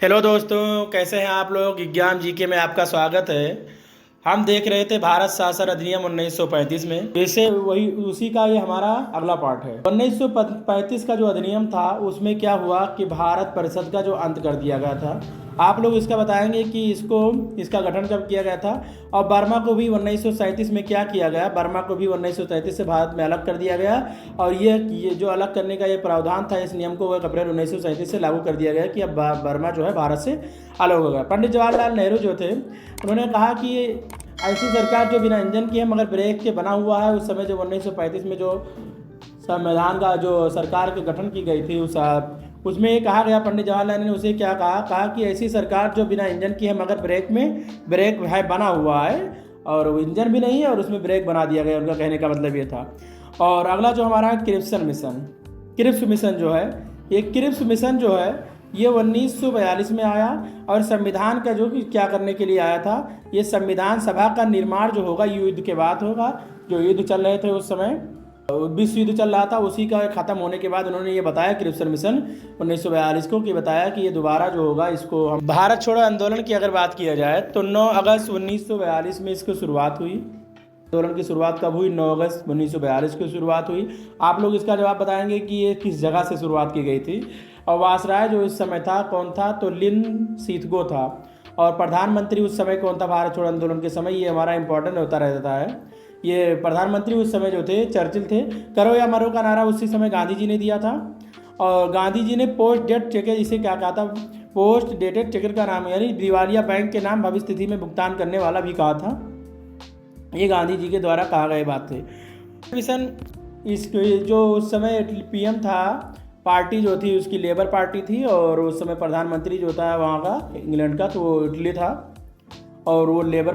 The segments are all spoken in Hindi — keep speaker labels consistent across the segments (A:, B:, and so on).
A: हेलो दोस्तों, कैसे हैं आप लोग। विज्ञान जीके में आपका स्वागत है। हम देख रहे थे भारत शासन अधिनियम 1935 में, जैसे वही उसी का ये हमारा अगला पार्ट है। 1935 का जो अधिनियम था उसमें क्या हुआ कि भारत परिषद का जो अंत कर दिया गया था। आप लोग इसका बताएंगे कि इसका गठन कब किया गया था। और बर्मा को भी 1937 में क्या किया गया, बर्मा को भी 1937 से भारत में अलग कर दिया गया। और ये जो अलग करने का ये प्रावधान था, इस नियम को 1 अप्रैल 1937 से लागू कर दिया गया कि अब बर्मा जो है भारत से अलग हो गया। पंडित जवाहरलाल नेहरू जो थे, उन्होंने कहा कि ऐसी सरकार जो बिना इंजन की है मगर ब्रेक के बना हुआ है। उस समय जो 1935 में जो संविधान का जो सरकार के गठन की गई थी उसमें ये कहा गया, पंडित जवाहरलाल ने उसे क्या कहा कि ऐसी सरकार जो बिना इंजन की है मगर ब्रेक है बना हुआ है, और वो इंजन भी नहीं है और उसमें ब्रेक बना दिया गया। उनका कहने का मतलब ये था। और अगला जो हमारा क्रिप्स मिशन जो है, ये क्रिप्स मिशन जो है ये 1942 में आया। और संविधान का जो क्या करने के लिए आया था, ये संविधान सभा का निर्माण जो होगा युद्ध के बाद होगा। जो युद्ध चल रहे थे उस समय, विश्व युद्ध चल रहा था, उसी का खत्म होने के बाद उन्होंने ये बताया क्रिप्स मिशन 1942 को, कि बताया कि ये दोबारा जो होगा इसको हम भारत छोड़ो आंदोलन की अगर बात किया जाए तो 9 अगस्त 1942 में इसकी शुरुआत हुई। आंदोलन की शुरुआत कब हुई? 9 अगस्त 1942 की शुरुआत हुई। आप लोग इसका जवाब बताएंगे कि ये किस जगह से शुरुआत की गई थी। और वासराय जो इस समय था कौन था, तो लिन सीथगो था। और प्रधानमंत्री उस समय कौन था भारत छोड़ो आंदोलन के समय, ये हमारा इंपॉर्टेंट होता रहता है। ये प्रधानमंत्री उस समय जो थे चर्चिल थे। करो या मरो का नारा उसी समय गांधी जी ने दिया था। और गांधी जी ने पोस्ट डेट चेक, इसे क्या कहा था, पोस्ट डेटेड चेकर का नाम यानी दिवालिया बैंक के नाम भविष्य तिथि में भुगतान करने वाला भी कहा था। ये गांधी जी के द्वारा कहा गए बात थे। मिशन इस जो उस समय पीएम था, पार्टी जो थी उसकी लेबर पार्टी थी। और उस समय प्रधानमंत्री जो था वहाँ का इंग्लैंड का, तो वो इटली था। और वो लेबर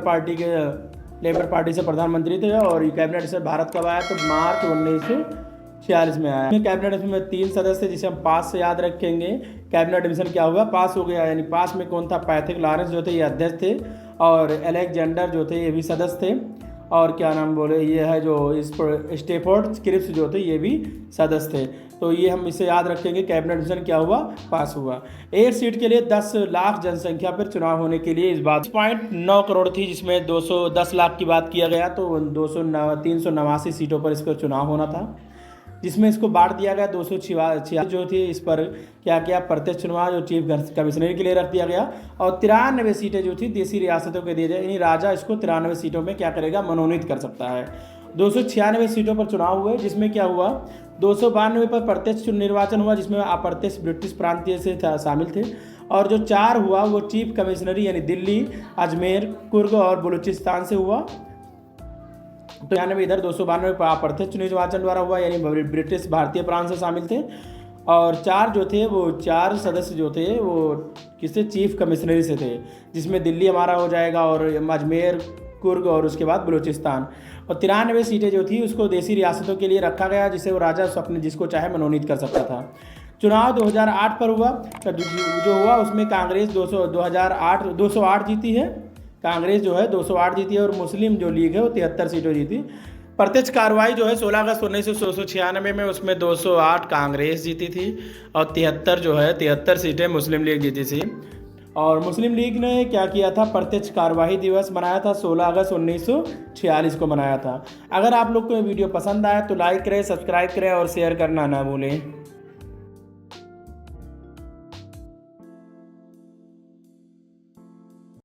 A: पार्टी से प्रधानमंत्री थे। और ये कैबिनेट से भारत कब आया, तो मार्च 1946 में आया। कैबिनेट में 3 सदस्य जिसे हम पास से याद रखेंगे। कैबिनेट मिशन क्या हुआ, पास हो गया। यानी पास में कौन था, पैथिक लॉरेंस जो थे ये अध्यक्ष थे। और अलेक्जेंडर जो थे ये भी सदस्य थे। और क्या नाम बोले, ये है जो इस पर स्टेफोर्ड क्रिप्स जो थे ये भी सदस्य थे। तो ये हम इसे याद रखेंगे। कैबिनेट मिशन क्या हुआ, पास हुआ। एक सीट के लिए 10 लाख जनसंख्या पर चुनाव होने के लिए इस बात 9 करोड़ थी, जिसमें 210 लाख की बात किया गया। तो 389 सीटों पर इस पर चुनाव होना था, जिसमें इसको बांट दिया गया। 246 जो थी इस पर क्या किया, प्रत्यक्ष चुनाव जो चीफ कमिश्नर के लिए रख दिया गया। और 93 सीटें जो थी देसी रियासतों के दिए जाए, यानी राजा इसको 93 सीटों में क्या करेगा, मनोनीत कर सकता है। 296 सीटों पर चुनाव हुए, जिसमें क्या हुआ, 292 पर प्रत्यक्ष निर्वाचन हुआ, जिसमें अप्रत्यक्ष ब्रिटिश प्रांतीय से शामिल थे। और जो 4 हुआ वो चीफ कमिश्नरी यानी दिल्ली, अजमेर, कुर्ग और बलूचिस्तान से हुआ। तो 92 इधर 292 प्रत्यक्ष निर्वाचन द्वारा हुआ, यानी ब्रिटिश भारतीय प्रांत से शामिल थे। और 4 जो थे वो 4 सदस्य जो थे वो किससे, चीफ कमिश्नरी से थे, जिसमें दिल्ली हमारा हो जाएगा और अजमेर, कुर्ग और उसके बाद बलूचिस्तान। और 93 सीटें जो थी उसको देसी रियासतों के लिए रखा गया, जिसे वो राजा अपने जिसको चाहे मनोनीत कर सकता था। चुनाव 2008 पर हुआ। जो हुआ उसमें कांग्रेस 208 जीती है। कांग्रेस जो है 208 जीती है। और मुस्लिम जो लीग है वो 73 सीटों जीती। प्रत्यक्ष कार्रवाई जो है 16 अगस्त 1996 में, उसमें 208 कांग्रेस जीती थी और 73 सीटें मुस्लिम लीग जीती थी। और मुस्लिम लीग ने क्या किया था, प्रत्यक्ष कार्यवाही दिवस मनाया था 16 अगस्त 1946 को मनाया था। अगर आप लोग को ये वीडियो पसंद आए तो लाइक करें, सब्सक्राइब करें और शेयर करना ना भूलें।